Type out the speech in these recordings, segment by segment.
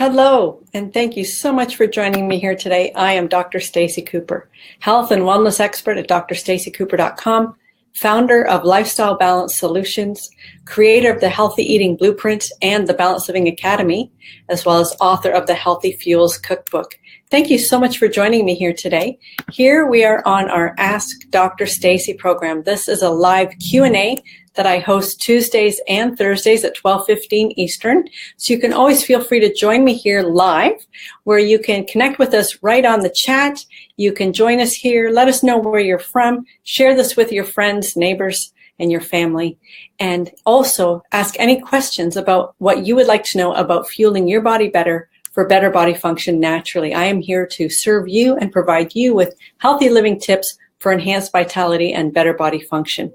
Hello, and thank you so much for joining me here today. I am Dr. Stacey Cooper, health and wellness expert at drstaceycooper.com, founder of Lifestyle Balance Solutions, creator of the Healthy Eating Blueprint and the Balanced Living Academy, as well as author of the Healthy Fuels Cookbook. Thank you so much for joining me here today. Here we are on our Ask Dr. Stacey program. This is a live Q&A that I host Tuesdays and Thursdays at 12:15 Eastern. So you can always feel free to join me here live, where you can connect with us right on the chat. You can join us here. Let us know where you're from. Share this with your friends, neighbors, and your family. And also ask any questions about what you would like to know about fueling your body better for better body function naturally. I am here to serve you and provide you with healthy living tips for enhanced vitality and better body function.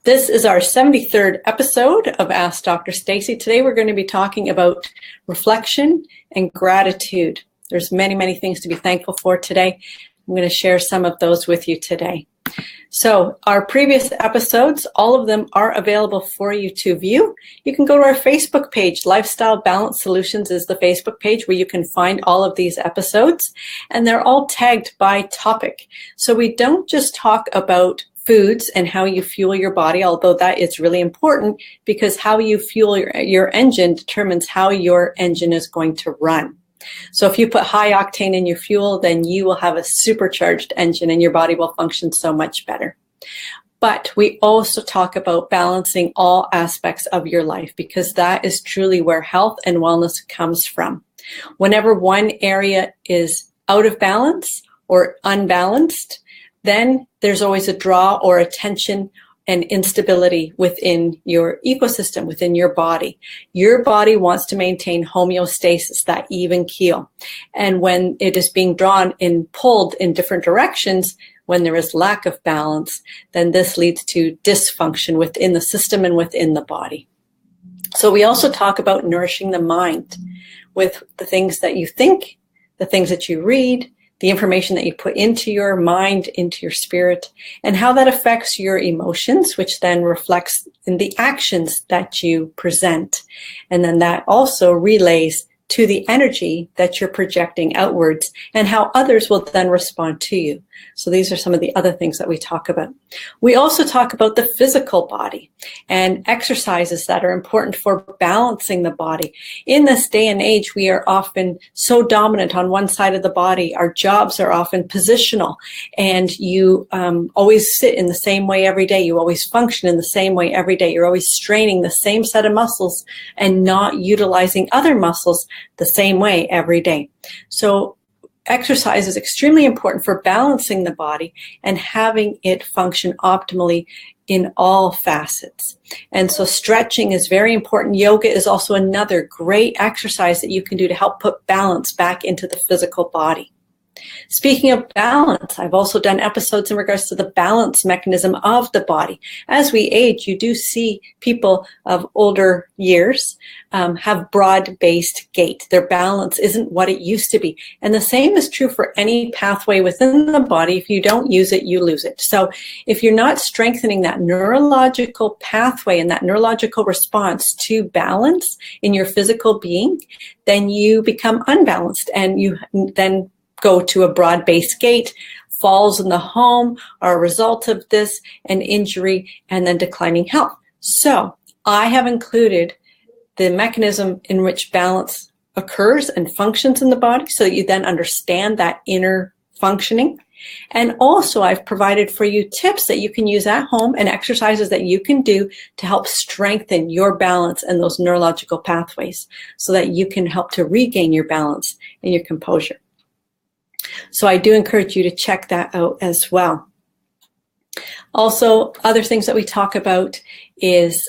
This is our 73rd episode of Ask Dr. Stacey. Today we're going to be talking about reflection and gratitude. There's many, many things to be thankful for today. I'm going to share some of those with you today. So our previous episodes, all of them are available for you to view. You can go to our Facebook page. Lifestyle Balance Solutions is the Facebook page where you can find all of these episodes, and they're all tagged by topic. So we don't just talk about foods and how you fuel your body, although that is really important, because how you fuel your engine determines how your engine is going to run. So if you put high octane in your fuel, then you will have a supercharged engine and your body will function so much better. But we also talk about balancing all aspects of your life, because that is truly where health and wellness comes from. Whenever one area is out of balance or unbalanced, then there's always a draw or a tension and instability within your ecosystem, within your body. Your body wants to maintain homeostasis, that even keel. And when it is being drawn and pulled in different directions, when there is lack of balance, then this leads to dysfunction within the system and within the body. So we also talk about nourishing the mind with the things that you think, the things that you read, the information that you put into your mind, into your spirit, and how that affects your emotions, which then reflects in the actions that you present. And then that also relays to the energy that you're projecting outwards and how others will then respond to you. So these are some of the other things that we talk about. We also talk about the physical body and exercises that are important for balancing the body. In this day and age, we are often so dominant on one side of the body. Our jobs are often positional, and you always sit in the same way every day. You always function in the same way every day. You're always straining the same set of muscles and not utilizing other muscles the same way every day. So exercise is extremely important for balancing the body and having it function optimally in all facets. And so stretching is very important. Yoga is also another great exercise that you can do to help put balance back into the physical body. Speaking of balance, I've also done episodes in regards to the balance mechanism of the body. As we age, you do see people of older years have broad-based gait. Their balance isn't what it used to be. And the same is true for any pathway within the body. If you don't use it, you lose it. So if you're not strengthening that neurological pathway and that neurological response to balance in your physical being, then you become unbalanced, and you then go to a broad-based gait. Falls in the home are a result of this, and injury, and then declining health. So I have included the mechanism in which balance occurs and functions in the body, so that you then understand that inner functioning. And also I've provided for you tips that you can use at home and exercises that you can do to help strengthen your balance and those neurological pathways, so that you can help to regain your balance and your composure. So I do encourage you to check that out as well. Also, other things that we talk about is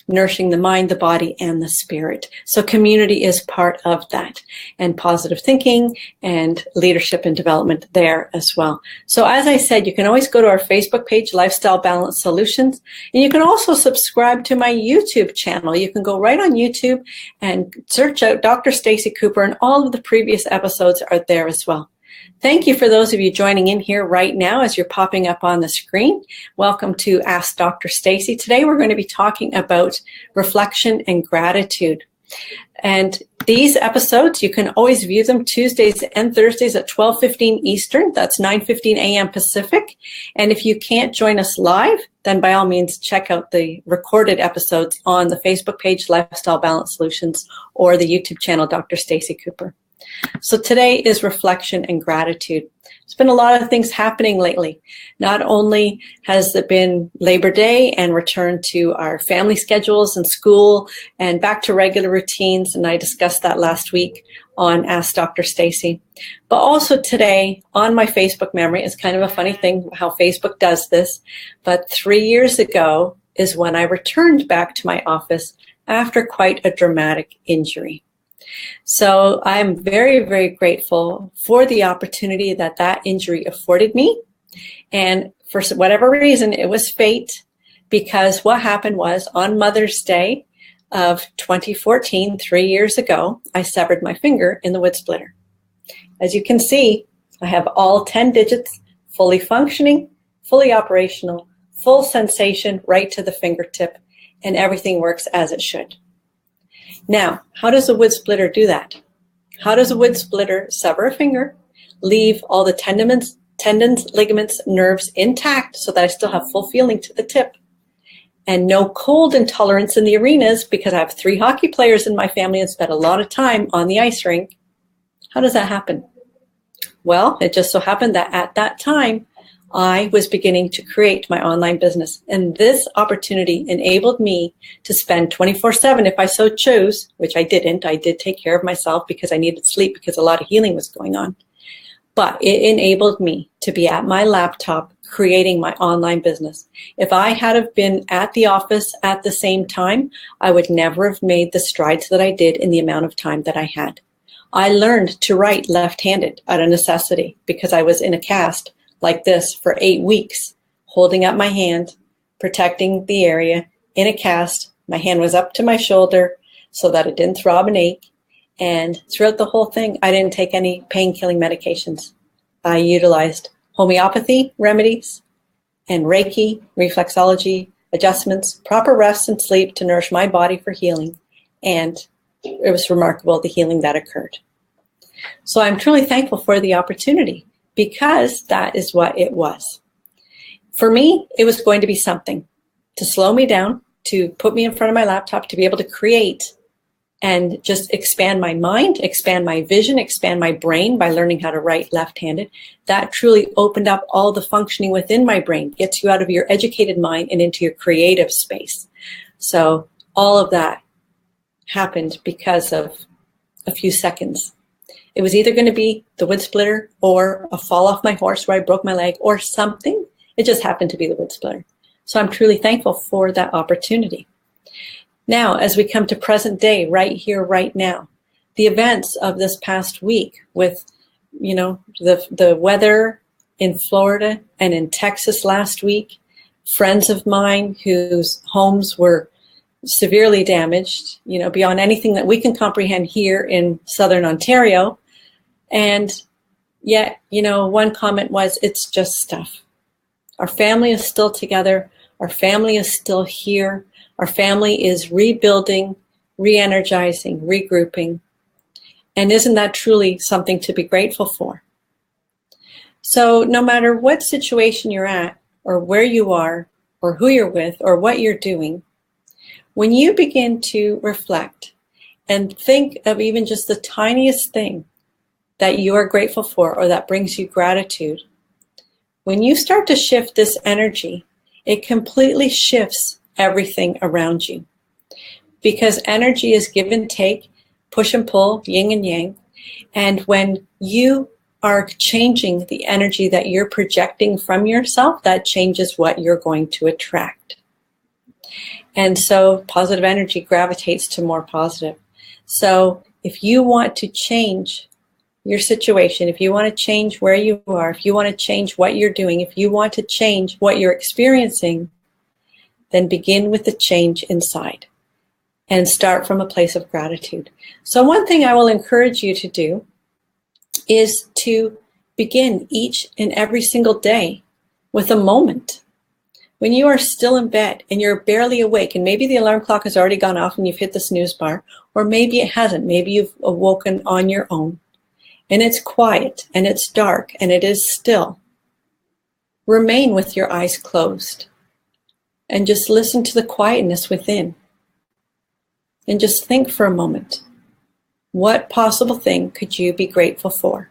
nourishing the mind, the body, and the spirit. So community is part of that, and positive thinking and leadership and development there as well. So as I said, you can always go to our Facebook page, Lifestyle Balance Solutions, and you can also subscribe to my YouTube channel. You can go right on YouTube and search out Dr. Stacey Cooper, and all of the previous episodes are there as well. Thank you for those of you joining in here right now as you're popping up on the screen. Welcome to Ask Dr. Stacey. Today we're going to be talking about reflection and gratitude. And These episodes, you can always view them Tuesdays and Thursdays at 12:15 Eastern. That's 9:15 a.m. Pacific. And if you can't join us live, then by all means, check out the recorded episodes on the Facebook page, Lifestyle Balance Solutions, or the YouTube channel, Dr. Stacey Cooper. So today is reflection and gratitude. There's been a lot of things happening lately. Not only has there been Labor Day and return to our family schedules and school and back to regular routines, and I discussed that last week on Ask Dr. Stacey, but also today on my Facebook memory, it's kind of a funny thing how Facebook does this, but 3 years ago is when I returned back to my office after quite a dramatic injury. So I'm very, very grateful for the opportunity that that injury afforded me. And for whatever reason, it was fate, because what happened was on Mother's Day of 2014, 3 years ago, I severed my finger in the wood splitter. As you can see, I have all 10 digits fully functioning, fully operational, full sensation right to the fingertip, and everything works as it should. Now, how does a wood splitter do that? How does a wood splitter sever a finger, leave all the tendons, ligaments, nerves intact so that I still have full feeling to the tip, and no cold intolerance in the arenas because I have 3 hockey players in my family and spent a lot of time on the ice rink? How does that happen? Well, it just so happened that at that time, I was beginning to create my online business, and this opportunity enabled me to spend 24/7 if I so chose, which I didn't. I did take care of myself because I needed sleep because a lot of healing was going on. But it enabled me to be at my laptop creating my online business. If I had have been at the office at the same time, I would never have made the strides that I did in the amount of time that I had. I learned to write left-handed out of necessity because I was in a cast like this for 8 weeks, holding up my hand, protecting the area in a cast. My hand was up to my shoulder so that it didn't throb and ache. And throughout the whole thing, I didn't take any pain-killing medications. I utilized homeopathy remedies and Reiki, reflexology, adjustments, proper rest and sleep to nourish my body for healing. And it was remarkable, the healing that occurred. So I'm truly thankful for the opportunity, because that is what it was. For me, it was going to be something to slow me down, to put me in front of my laptop, to be able to create and just expand my mind, expand my vision, expand my brain by learning how to write left-handed. That truly opened up all the functioning within my brain, gets you out of your educated mind and into your creative space. So all of that happened because of a few seconds. It was either going to be the wood splitter or a fall off my horse where I broke my leg or something. It just happened to be the wood splitter. So I'm truly thankful for that opportunity. Now, as we come to present day, right here, right now, the events of this past week with, the weather in Florida and in Texas last week, friends of mine whose homes were severely damaged, beyond anything that we can comprehend here in Southern Ontario. And yet, one comment was, it's just stuff. Our family is still together. Our family is still here. Our family is rebuilding, re-energizing, regrouping. And isn't that truly something to be grateful for? So no matter what situation you're at, or where you are, or who you're with, or what you're doing, when you begin to reflect and think of even just the tiniest thing that you are grateful for or that brings you gratitude, when you start to shift this energy, it completely shifts everything around you. Because energy is give and take, push and pull, yin and yang. And when you are changing the energy that you're projecting from yourself, that changes what you're going to attract. And so positive energy gravitates to more positive. So if you want to change your situation, if you want to change where you are, if you want to change what you're doing, if you want to change what you're experiencing, then begin with the change inside and start from a place of gratitude. So one thing I will encourage you to do is to begin each and every single day with a moment When you are still in bed and you're barely awake, and maybe the alarm clock has already gone off and you've hit the snooze bar, or maybe it hasn't, maybe you've awoken on your own, and it's quiet and it's dark and it is still, remain with your eyes closed and just listen to the quietness within. And just think for a moment, what possible thing could you be grateful for?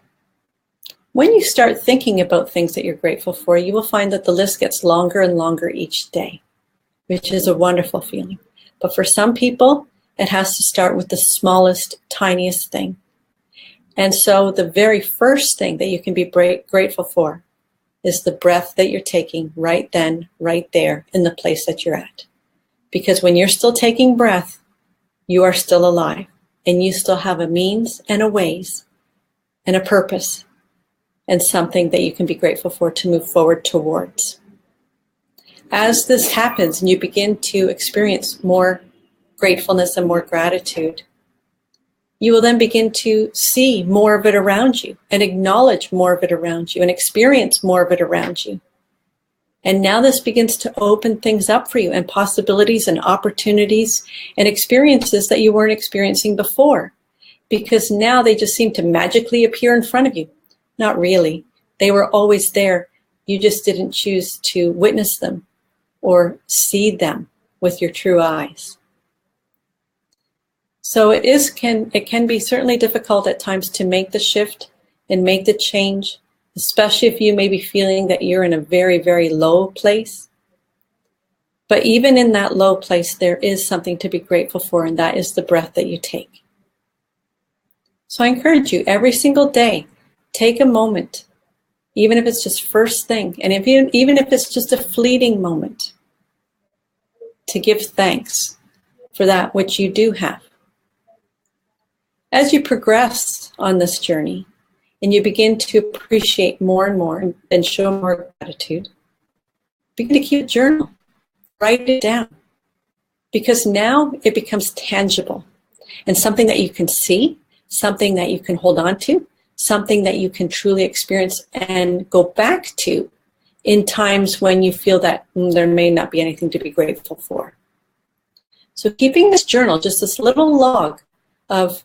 When you start thinking about things that you're grateful for, you will find that the list gets longer and longer each day, which is a wonderful feeling. But for some people, it has to start with the smallest, tiniest thing. And so the very first thing that you can be grateful for is the breath that you're taking right then, right there, in the place that you're at. Because when you're still taking breath, you are still alive, and you still have a means and a ways and a purpose and something that you can be grateful for to move forward towards. As this happens and you begin to experience more gratefulness and more gratitude, you will then begin to see more of it around you and acknowledge more of it around you and experience more of it around you. And now this begins to open things up for you, and possibilities and opportunities and experiences that you weren't experiencing before, because now they just seem to magically appear in front of you. Not really. They were always there. You just didn't choose to witness them or see them with your true eyes. So it can be certainly difficult at times to make the shift and make the change, especially if you may be feeling that you're in a very, very low place. But even in that low place, there is something to be grateful for, and that is the breath that you take. So I encourage you every single day, take a moment, even if it's just first thing, and even if it's just a fleeting moment, to give thanks for that which you do have. As you progress on this journey and you begin to appreciate more and more and show more gratitude, begin to keep a journal, write it down, because now it becomes tangible and something that you can see, something that you can hold on to, something that you can truly experience and go back to in times when you feel that there may not be anything to be grateful for. So keeping this journal, just this little log of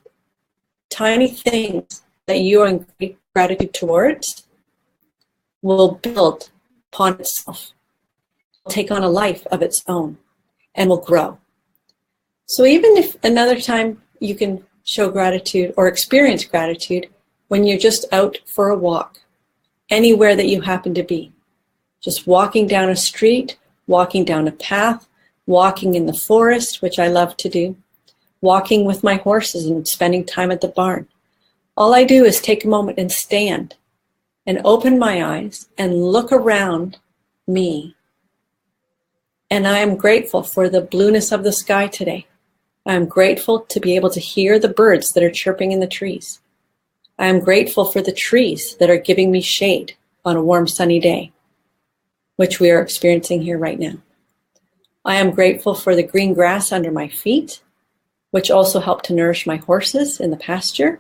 tiny things that you are in great gratitude towards, will build upon itself, will take on a life of its own, and will grow. So even if another time you can show gratitude or experience gratitude when you're just out for a walk, anywhere that you happen to be, just walking down a street, walking down a path, walking in the forest, which I love to do, walking with my horses and spending time at the barn. All I do is take a moment and stand and open my eyes and look around me. And I am grateful for the blueness of the sky today. I am grateful to be able to hear the birds that are chirping in the trees. I am grateful for the trees that are giving me shade on a warm, sunny day, which we are experiencing here right now. I am grateful for the green grass under my feet, which also help to nourish my horses in the pasture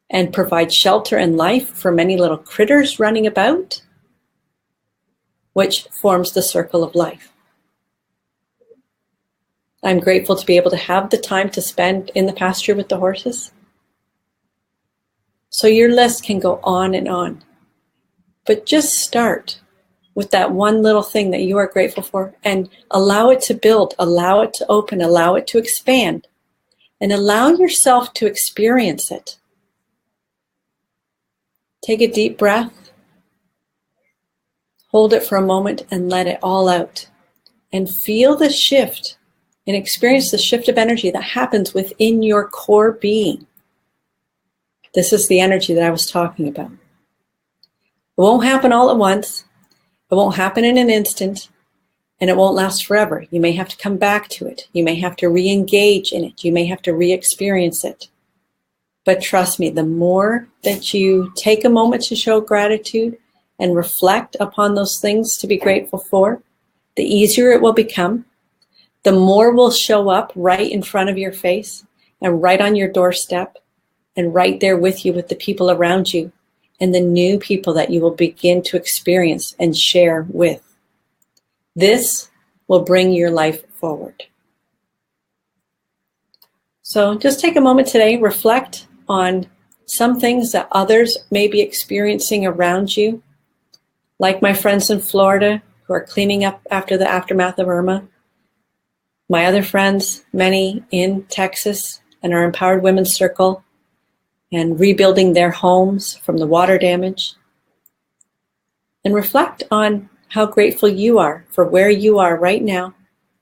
and provide shelter and life for many little critters running about, which forms the circle of life. I'm grateful to be able to have the time to spend in the pasture with the horses. So your list can go on and on, but just start with that one little thing that you are grateful for and allow it to build, allow it to open, allow it to expand, and allow yourself to experience it. Take a deep breath, hold it for a moment, and let it all out. And feel the shift and experience the shift of energy that happens within your core being. This is the energy that I was talking about. It won't happen all at once. It won't happen in an instant, and it won't last forever. You may have to come back to it. You may have to re-engage in it. You may have to re-experience it. But trust me, the more that you take a moment to show gratitude and reflect upon those things to be grateful for, the easier it will become. The more will show up right in front of your face and right on your doorstep and right there with you with the people around you and the new people that you will begin to experience and share with. This will bring your life forward. So just take a moment today, reflect on some things that others may be experiencing around you, like my friends in Florida who are cleaning up after the aftermath of Irma, my other friends, many in Texas and our Empowered Women's Circle, and rebuilding their homes from the water damage. And reflect on how grateful you are for where you are right now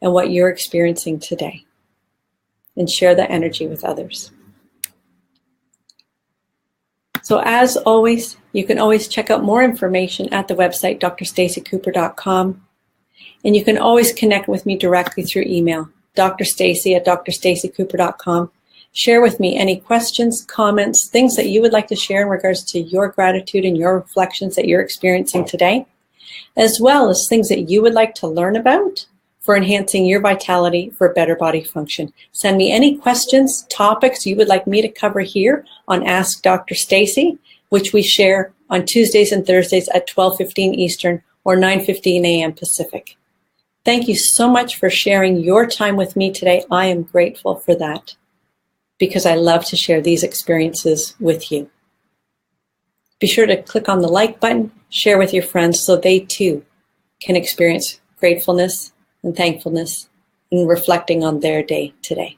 and what you're experiencing today. And share that energy with others. So as always, you can always check out more information at the website, drstaceycooper.com. And you can always connect with me directly through email, drstacey@drstaceycooper.com. Share with me any questions, comments, things that you would like to share in regards to your gratitude and your reflections that you're experiencing today, as well as things that you would like to learn about for enhancing your vitality for better body function. Send me any questions, topics you would like me to cover here on Ask Dr. Stacey, which we share on Tuesdays and Thursdays at 12:15 Eastern or 9:15 a.m. Pacific. Thank you so much for sharing your time with me today. I am grateful for that because I love to share these experiences with you. Be sure to click on the like button, share with your friends so they too can experience gratefulness and thankfulness and reflecting on their day today.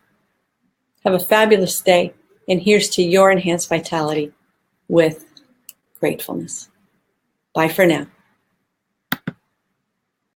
Have a fabulous day, and here's to your enhanced vitality with gratefulness. Bye for now.